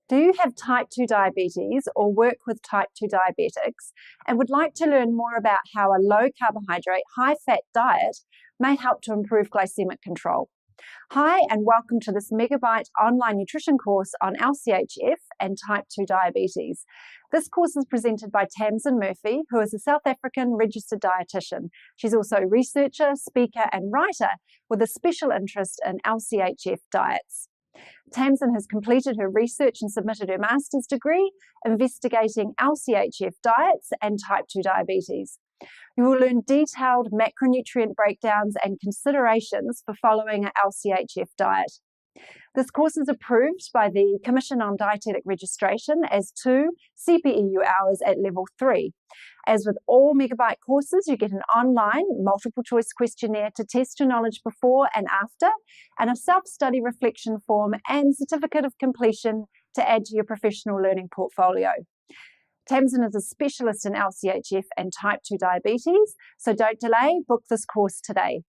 Do you have type 2 diabetes or work with type 2 diabetics and would like to learn more about how a low carbohydrate, high fat diet may help to improve glycemic control? Hi, and welcome to this Megabite online nutrition course on LCHF and type 2 diabetes. This course is presented by Tamsin Murphy, who is a South African registered dietitian. She's also a researcher, speaker, and writer with a special interest in LCHF diets. Tamsin has completed her research and submitted her master's degree investigating LCHF diets and type 2 diabetes. You will learn detailed macronutrient breakdowns and considerations for following an LCHF diet. This course is approved by the Commission on Dietetic Registration as 2 CPEU hours at level 3. As with all Megabite courses, you get an online multiple choice questionnaire to test your knowledge before and after, and a self-study reflection form and certificate of completion to add to your professional learning portfolio. Tamsin is a specialist in LCHF and type 2 diabetes, so don't delay, book this course today.